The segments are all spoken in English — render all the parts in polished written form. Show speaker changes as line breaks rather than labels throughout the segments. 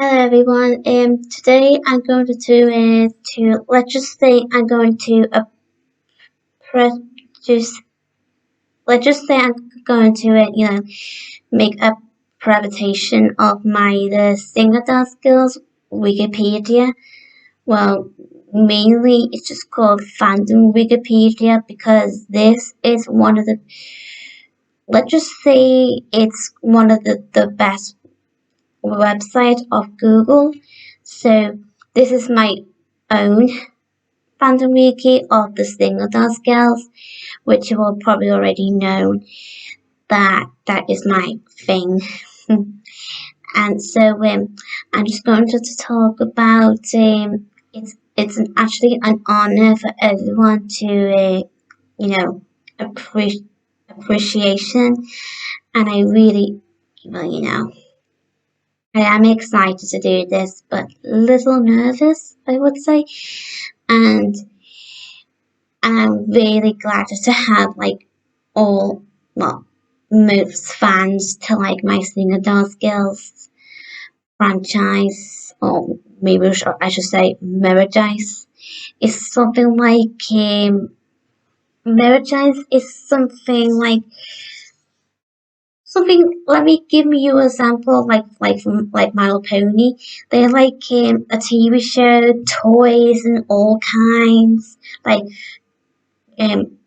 Hello everyone. Today I'm going to do is to let's just say I'm going to press just let's just say I'm going to make a presentation of my the Singerstars Girls Wikipedia. Well, mainly it's just called Fandom Wikipedia because this is one of the let's just say it's one of the best website of Google. So this is my own Fandom Wiki of the Singerstars Girls, which you will probably already know that is my thing. And so I'm just going to talk about actually an honor for everyone to you know appreciation, and I really I am excited to do this, but a little nervous, I would say. And I'm really glad to have all, well, most fans to like my Singerstars Girls franchise, or maybe I should say Merchandise. It's something like Merchandise is something. Let me give you an example, like My Little Pony. They're like a TV show, toys and all kinds, like um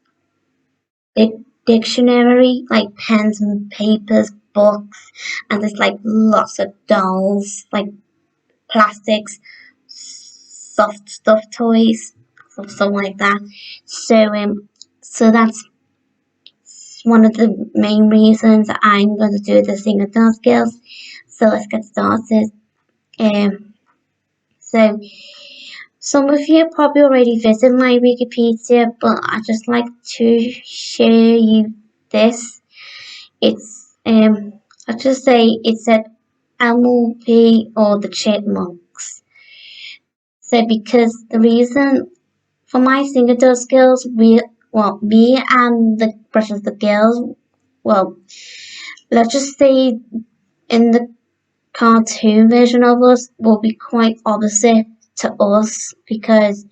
dictionary, like pens and papers, books, and there's like lots of dolls, like plastics, soft stuff toys, something like that. So that's one of the main reasons I'm going to do the Singerstars Girls. So let's get started. Um, so some of you probably already visited my Wikipedia, but I just like to share you this. It's I just say it's at MLP or the Chipmunks. So because the reason for my Singerstars Girls, me and the rest of the girls, well, let's just say in the cartoon version of us will be quite opposite to us because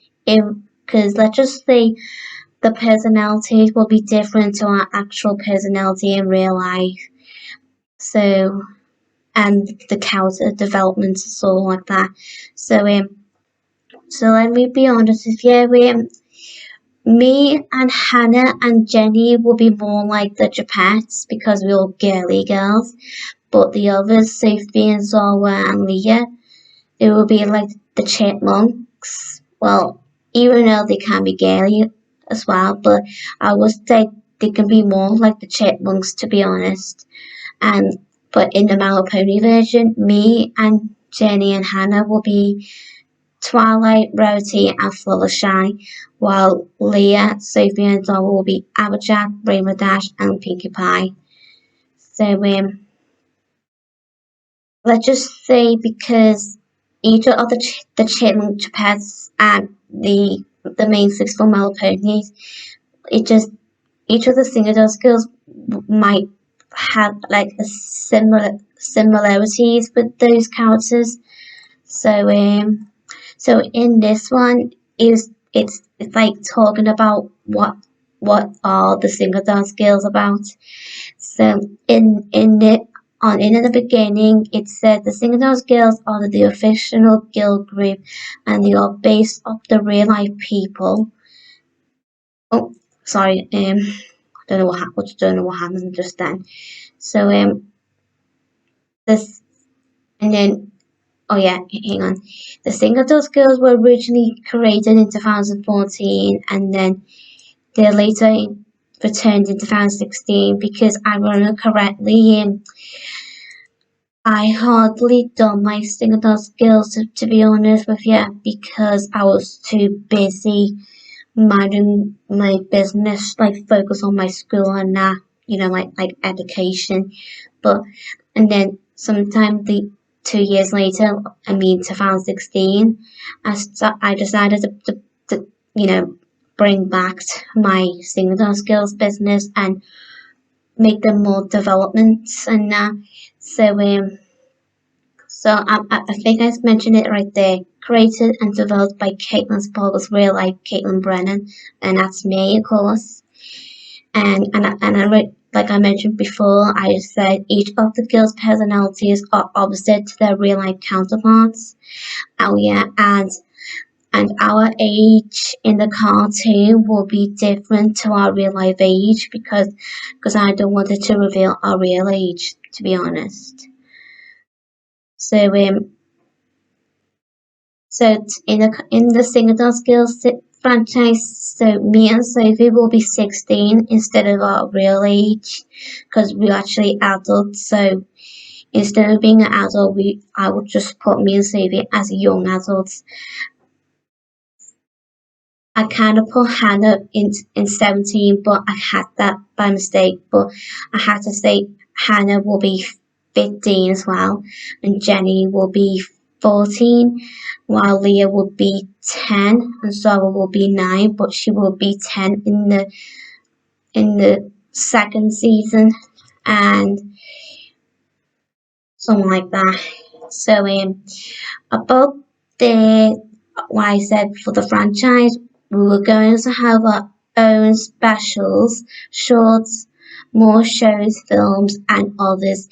let's just say the personalities will be different to our actual personality in real life. So and the character development and so like that. So let me be honest with you. Me and Hannah and Jenny will be more like the Japettes because we're all girly girls. But the others, Sophie and Zola and Leah, they will be like the chipmunks. Well, even though they can be girly as well, but I would say they can be more like the chipmunks, to be honest. And but in the My Little Pony version, me and Jenny and Hannah will be Twilight, Rarity, and Fluttershy, while Leah, Sophie, and Zola will be Applejack, Rainbow Dash, and Pinkie Pie. So let's just say because each of the chipmunk pets and the main six for My Little Ponies, it just each of the Singerstars Girls might have like a similarities with those characters. So so in this one it's like talking about what are the Singerstars Girls about. So in the beginning, it said the Singerstars Girls are the official girl group, and they are based off the real life people. Oh, sorry. Don't know what happened. Don't know what happened just then. So this and then oh yeah, hang on. The Singerstars Girls were originally created in 2014, and then they later returned in 2016 because I remember correctly. I hardly done my Singerstars Girls to be honest with you because I was too busy minding my business, like focus on my school and that, like education. But and then sometime the 2 years later, I mean 2016, I decided to bring back my Singerstars Girls business and make them more developments and that. So I think I mentioned it right there. Created and developed by Caitlin Sparkle's real life Caitlin Brennan, and that's me, of course. And like I mentioned before, I said each of the girls' personalities are opposite to their real life counterparts. Oh yeah, and our age in the cartoon will be different to our real life age because I don't want it to reveal our real age, to be honest. So in the Singerstars Girls franchise, so me and Sophie will be 16 instead of our real age because we're actually adults. So instead of being an adult, I would just put me and Sophie as young adults. I kind of put Hannah in 17, but I had that by mistake. But I had to say Hannah will be 15 as well, and Jenny will be 14, while Leah will be 10, and Zara will be 9, but she will be 10 in the second season, and something like that. So about the what I said for the franchise, we were going to have our own specials, shorts, more shows, films, and others,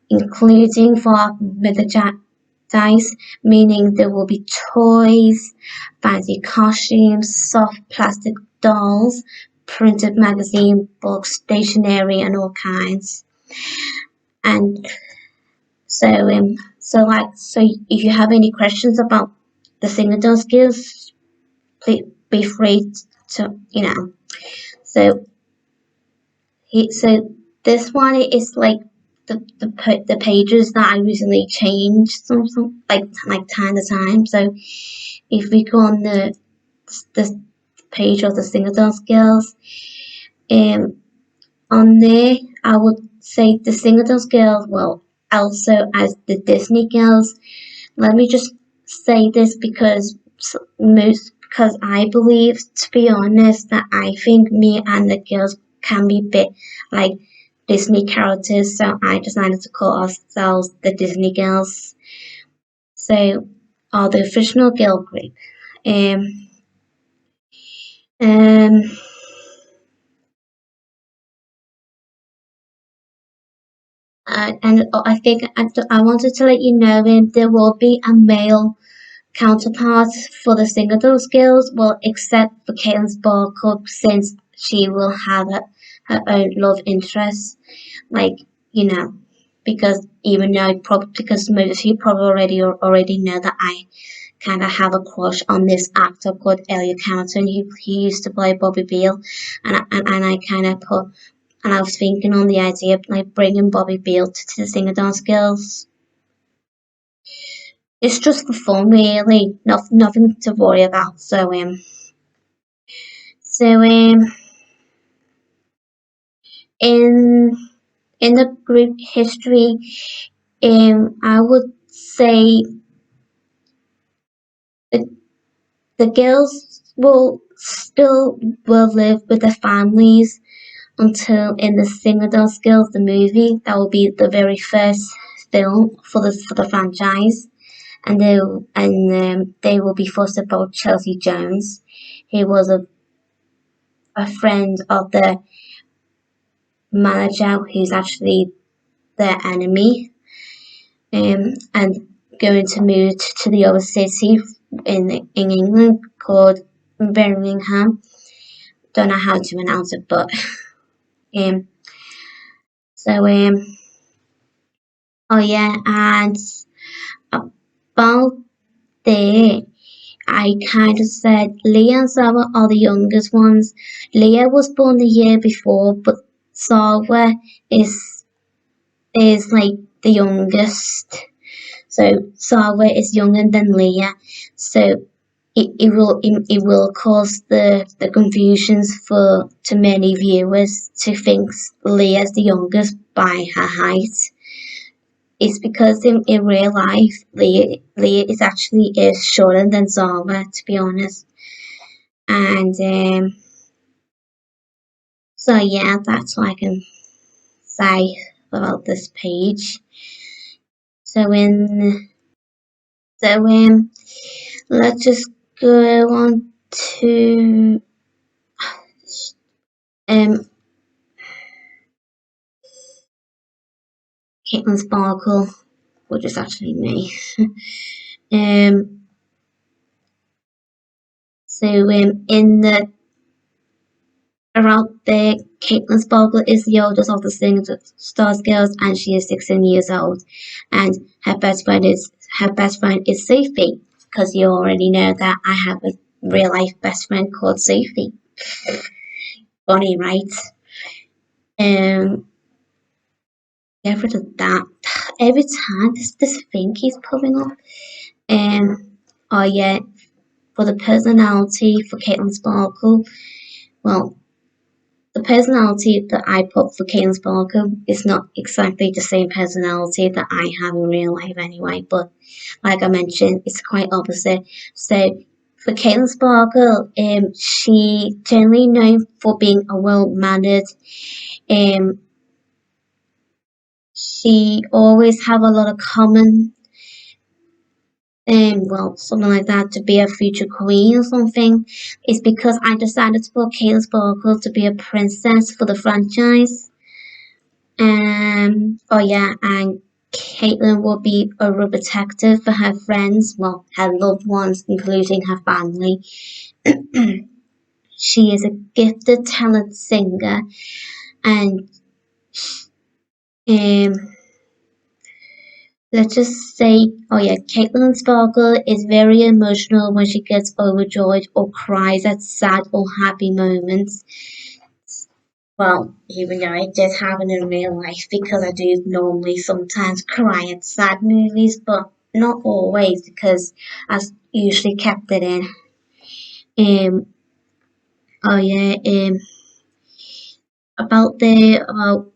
including for our merchandise, meaning there will be toys, fancy costumes, soft plastic dolls, printed magazine, books, stationery, and all kinds. And so if you have any questions about the signature skills, please be free to So so this one is like the pages that I recently changed some like time to time. So if we go on the page of the signature skills, um on there I would say the signature skills, well, also as the Disney girls. Let me just say this because I believe, to be honest, that I think me and the girls can be a bit like Disney characters, so I decided to call ourselves the Disney Girls. So, are the official girl group. Um, um, and I think I wanted to let you know there will be a male counterparts for the single skills, well, except for Caitlin Sparkle, since she will have her own love interest, like because even though because most of you probably already know that I kind of have a crush on this actor called Elliot Carrington. He used to play Bobby Beale, and I kind of put and I was thinking on the idea of like bringing Bobby Beale to the Singer Dance Girls. It's just for fun, really. Nothing to worry about. So in the group history, I would say the the girls will live with their families until in the Singerstars Girls, the movie. That will be the very first film for the franchise, and they will be fostered by Chelsea Jones. He was a friend of the manager who's actually their enemy, and going to move to the other city in England called Birmingham. Don't know how to pronounce it, but um, so oh yeah, and about there, I kind of said Leah and Sarah are the youngest ones. Leah was born the year before, but Sarah is like the youngest. So Sarah is younger than Leah. So it will cause the confusions for to many viewers to think Leah's the youngest by her height. It's because in real life Leah is shorter than Zara, to be honest. And so yeah, that's what I can say about this page. So in so let's just go on to um Caitlin Sparkle, which is actually me. um in the around there, Caitlin Sparkle is the oldest of the Singerstars Girls, and she is 16 years old. And her best friend is Sophie, because you already know that I have a real life best friend called Sophie. Funny, right? Um, get rid of that. Every time this thing keeps popping up. Oh yeah, for the personality for Caitlin Sparkle, well, the personality that I put for Caitlin Sparkle is not exactly the same personality that I have in real life anyway, but like I mentioned, it's quite opposite. So for Caitlin Sparkle, she generally known for being a well-mannered, um, she always have a lot of common, well, something like that, to be a future queen or something. It's because I decided to put Caitlin Sparkle to be a princess for the franchise. Oh yeah, and Caitlin will be a real protector for her friends, well, her loved ones, including her family. She is a gifted, talented singer, and um, let's just say, oh yeah, Caitlin Sparkle is very emotional when she gets overjoyed or cries at sad or happy moments. Well, even though it did happen in real life, because I do normally sometimes cry at sad movies, but not always, because I usually kept it in. Um, oh yeah, about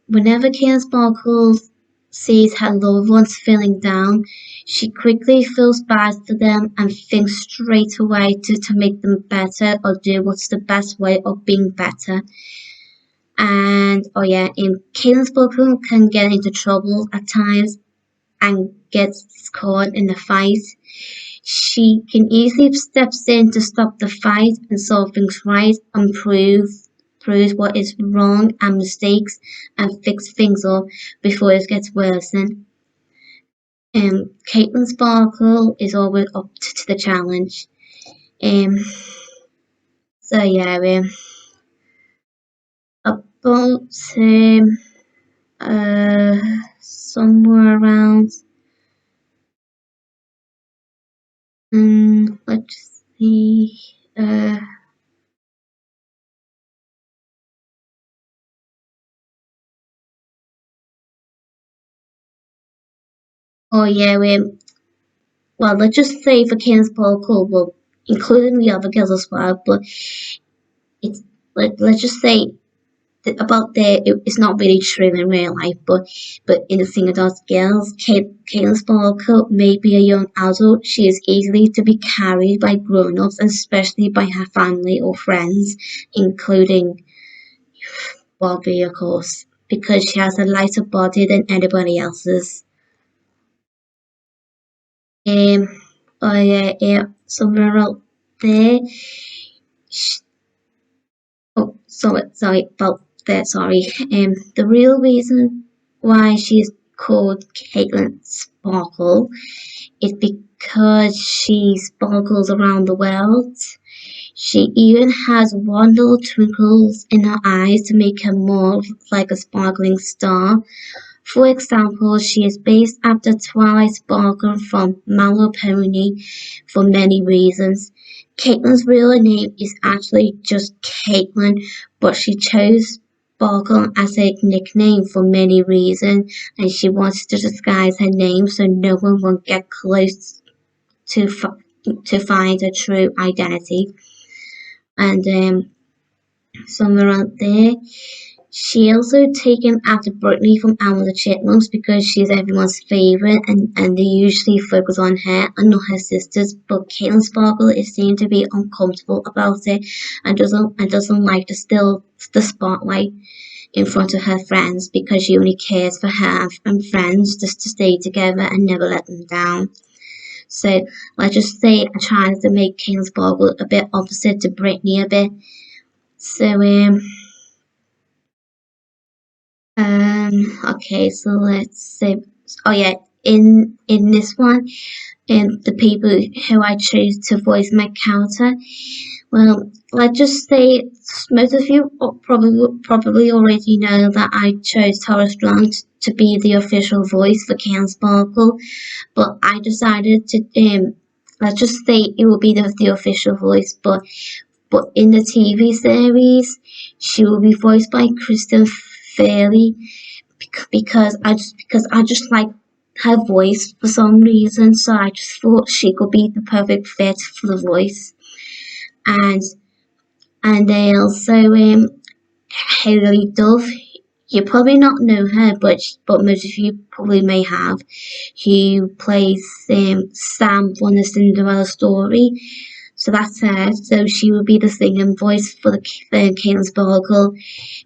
whenever Kate Sparkles sees her loved ones feeling down, she quickly feels bad for them and thinks straight away to make them better or do what's the best way of being better. And oh yeah, Caitlin Sparkle can get into trouble at times and gets caught in a fight. She can easily steps in to stop the fight and solve things right and proves what is wrong and mistakes and fix things up before it gets worsened. Caitlin Sparkle is always up to the challenge. Um, so yeah, about uh somewhere around let's see oh yeah, well, let's just say for Candace Paul, well, including the other girls as well, but it's like let's just say that about it's not really true in real life, but in the Singerstars Girls, Caitlin Sparkle may be a young adult. She is easily to be carried by grown-ups, and especially by her family or friends, including Bobby, of course, because she has a lighter body than anybody else's. Um, oh yeah, somewhere out there. Oh, sorry about that. Sorry. The real reason why she's called Caitlin Sparkle is because she sparkles around the world. She even has one little twinkles in her eyes to make her more like a sparkling star. For example, she is based after Twilight Sparkle from My Little Pony for many reasons. Caitlin's real name is actually just Caitlin, but she chose Sparkle as a nickname for many reasons, and she wants to disguise her name so no one will get close to to find her true identity. And somewhere out there, she also taken after Brittany from Alvin the Chipmunks because she's everyone's favourite, and they usually focus on her and not her sisters. But Caitlin Sparkle is seen to be uncomfortable about it and doesn't like to steal the spotlight. in front of her friends because she only cares for her and friends just to stay together and never let them down. So let's just say I tried to make King's Sparkle a bit opposite to Britney a bit. So okay, so let's say, oh yeah, in this one, the people who I chose to voice my character, well, let's just say most of you probably already know that I chose Tara Strong to be the official voice for Can Sparkle, but I decided to let's just say it will be the official voice, but in the TV series she will be voiced by Kristen Fairley because I just like her voice for some reason, so I just thought she could be the perfect fit for the voice. And they also Haley Dove. You probably not know her, but most of you probably may have. Who plays Sam from the Cinderella story. So that's her. So she will be the singing voice for the King Sparkle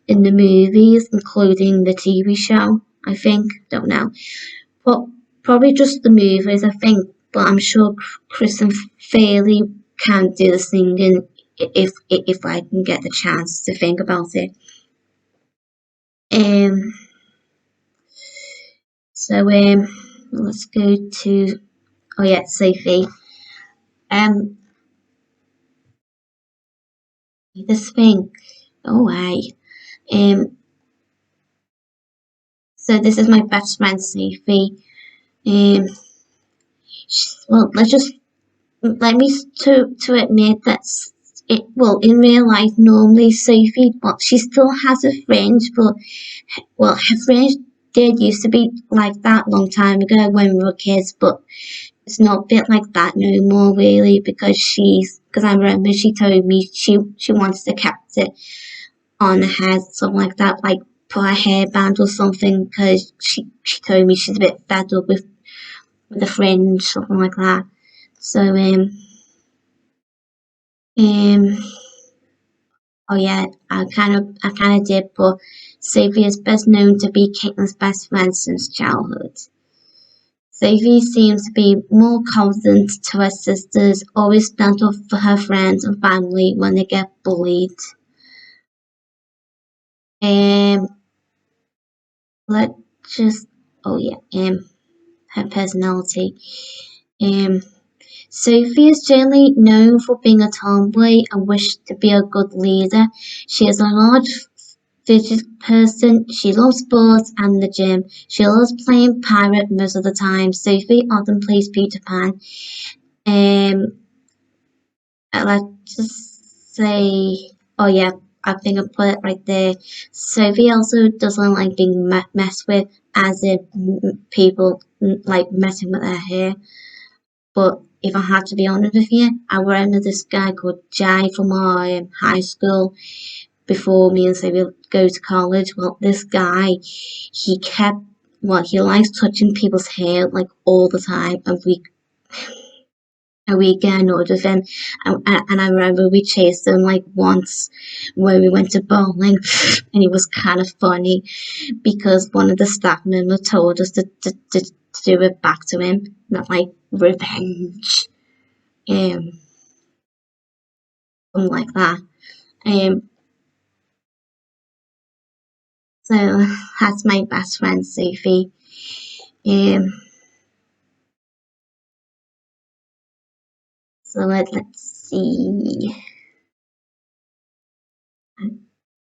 in the movies, including the TV show. I think, don't know, but probably just the movies. I think, but I'm sure Kristen Fairley can do the singing if I can get the chance to think about it. Um. So let's go to, oh yeah, Sophie. Um. This thing. Oh why. Um. So this is my best friend Sophie. Um. Well, let me to admit that it, well, in real life normally Sophie, well, she still has a friend, but well, her friends did used to be like that long time ago when we were kids, but it's not a bit like that no more really because I remember she told me she wants to keep it on her head, something like that, like put a hairband or something, because she told me she's a bit fed up with the fringe, something like that. So um oh yeah, I kind of did, but Sophie is best known to be Caitlin's best friend since childhood. Sophie seems to be more confident to her sisters, always stand up for her friends and family when they get bullied. Um, let's just, oh yeah, her personality. Um, Sophie is generally known for being a tomboy and wishes to be a good leader. She is a large fidget person. She loves sports and the gym. She loves playing pirate most of the time. Sophie often plays Peter Pan. Um, let's just say, oh yeah, I think I put it right there. Sophie also doesn't like being messed with, as if people like messing with her hair. But if I had to be honest with you, I remember this guy called Jai from our high school before me and Sophie go to college. Well, this guy, he likes touching people's hair like all the time, and we get annoyed with him. And I remember we chased him like once when we went to bowling, and it was kind of funny because one of the staff members told us to do it back to him, not like revenge, something like that. Um, so that's my best friend Sophie. Um, so let's see.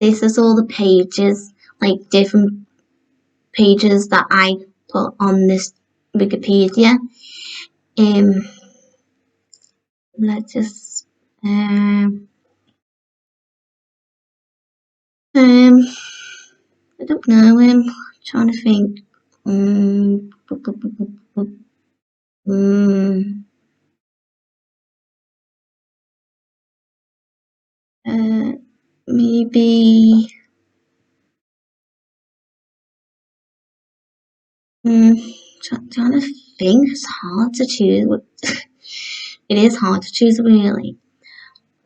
This is all the pages, like different pages that I put on this Wikipedia. Um, let's just um, I don't know. Trying to think. Um, um, uh, maybe. Um, trying to think. It's hard to choose. It is hard to choose, really.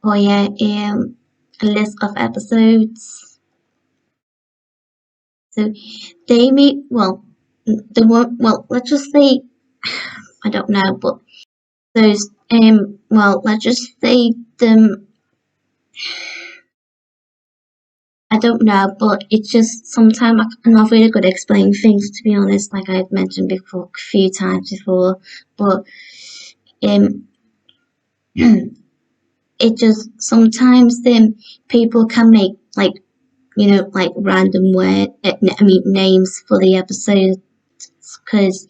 Oh yeah. A list of episodes. So they may, well, the one, well, let's just say, I don't know, but those, well, let's just say them, I don't know, but it's just sometimes I'm not really good at explaining things, to be honest, like I've mentioned before, a few times before, but, um, it just, sometimes then people can make, like, like random names for the episode, because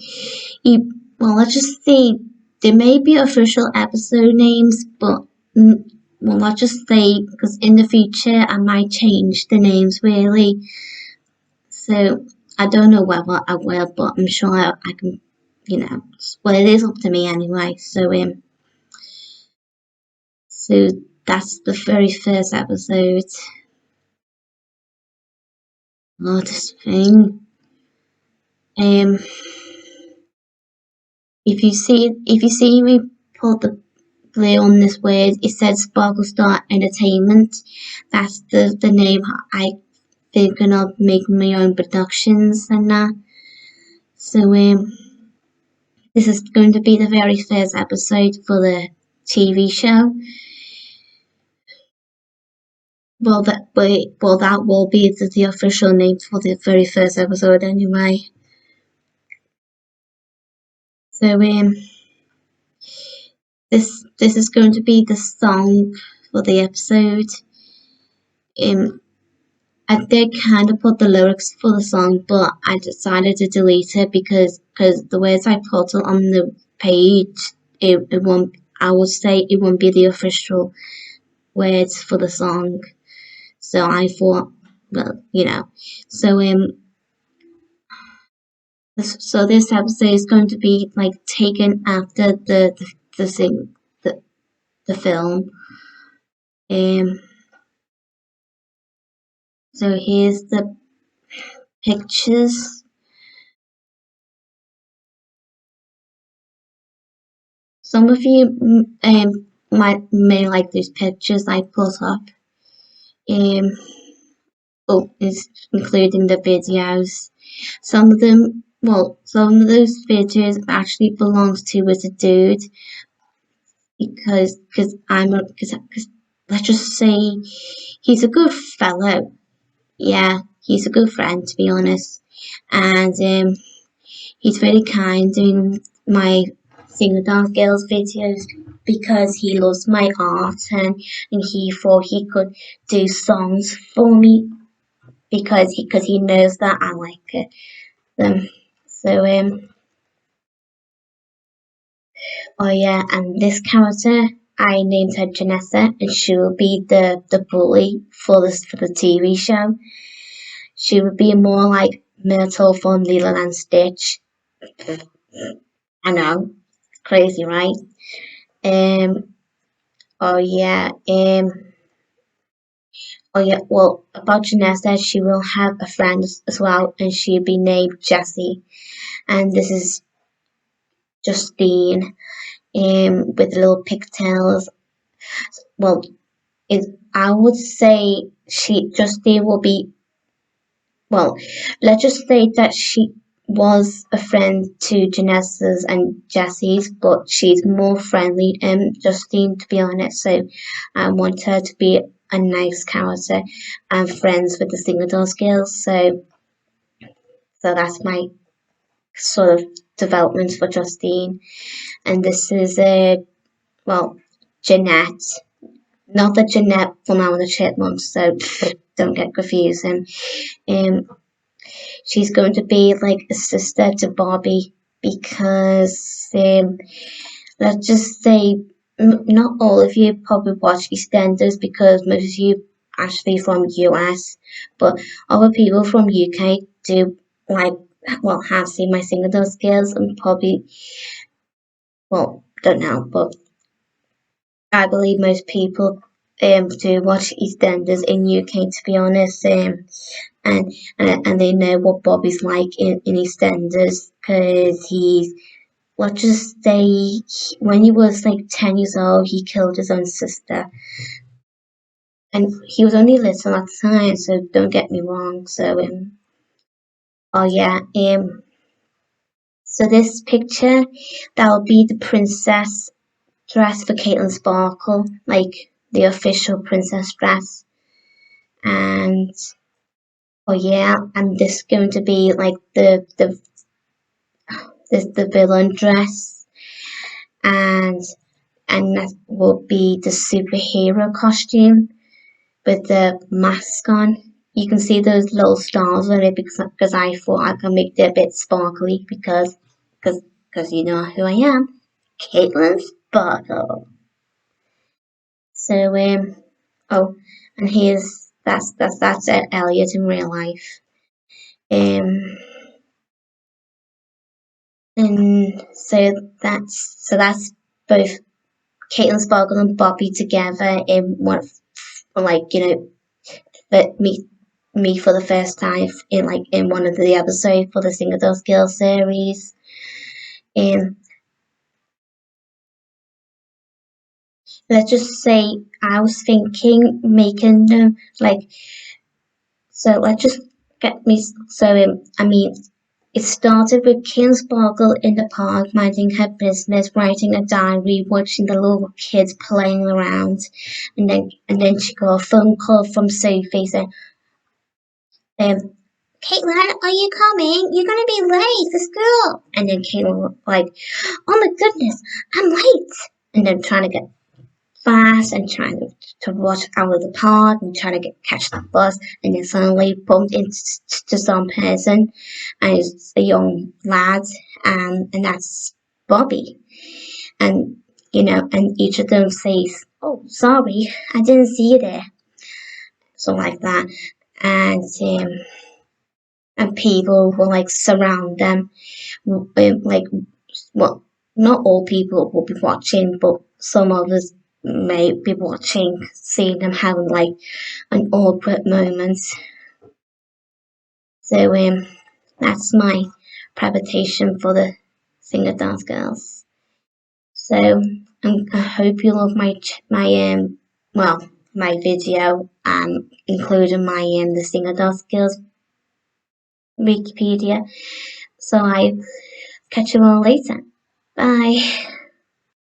well, let's just say there may be official episode names, but well, let's just say because in the future I might change the names really. So I don't know whether I will, but I'm sure I can. Well, it is up to me anyway. So that's the very first episode. Oh, this thing. Um, if you see me put the play on this word, it says Sparklestars Entertainment. That's the name I thinking of making my own productions and that. So this is going to be the very first episode for the TV show. That will be the official name for the very first episode anyway. So this is going to be the song for the episode. I did kind of put the lyrics for the song, but I decided to delete it because the words I put on the page, it won't. I would say it won't be the official words for the song. So I thought, well, So this episode is going to be like taken after the film. Um. So here's the pictures. Some of you may like these pictures I put up. Um, is including the videos. Some of those videos actually belongs to as a dude because let's just say he's a good fellow. Yeah, he's a good friend to be honest, and he's very kind doing my Singerstars Girls videos because he loves my art and he thought he could do songs for me because he knows that I like them. So oh yeah, and this character I named her Janessa, and she will be the bully for the TV show. She would be more like Myrtle from Lilo and Stitch. I know, crazy, right? Um. Oh yeah. Oh yeah. Well, about Janessa, she will have a friend as well, and she'll be named Jessie. And this is Justine. With little pigtails. Well, I would say Justine will be, well, let's just say that she was a friend to Janessa's and Jessie's, but she's more friendly than Justine, to be honest. So I want her to be a nice character and friends with the Singerstars Girls. So that's my sort of development for Justine. And this is well, Jeanette. Not the Jeanette from Alvin and the Chipmunks, so don't get confused. Um, she's going to be like a sister to Bobby because let's just say not all of you probably watch EastEnders because most of you actually from US, but other people from UK do like have seen my Singerstars Girls and probably don't know, but I believe most people do watch EastEnders in UK to be honest, and they know what Bobby's like in EastEnders because he's let's just say when he was like 10 years old he killed his own sister, and he was only little at the time, so don't get me wrong. So Oh yeah, so this picture, that'll be the princess dress for Caitlin Sparkle, like the official princess dress. And oh yeah, and this is going to be like the villain dress, and that will be the superhero costume with the mask on. You can see those little stars on it because I thought I could make it a bit sparkly because you know who I am, Caitlin Sparkle. So oh, and here's that's Elliot in real life. Um and so that's both Caitlin Sparkle and Bobby together in one, like that me for the first time in one of the episodes for the Singerstars Girls series. Um, let's just say I was thinking making them like so. Let's just get me so. I mean, it started with Kim Sparkle in the park, minding her business, writing a diary, watching the little kids playing around, and then she got a phone call from Sophie saying, um, "Caitlin, are you coming? You're gonna be late for school." And then Caitlin was like, "Oh my goodness, I'm late!" And then trying to get fast and trying to rush out of the park and trying to catch the bus, and then suddenly bumped into some person, and it's a young lad, and that's Bobby, and and each of them says, "Oh, sorry, I didn't see you there," so like that, and people will like surround them, like well, not all people will be watching, but some of us may be watching, seeing them having like an awkward moment. So that's my presentation for the Singerstars Girls. So I hope you love my video, including my the Singerstars Girls Wikipedia. So I catch you all later. Bye.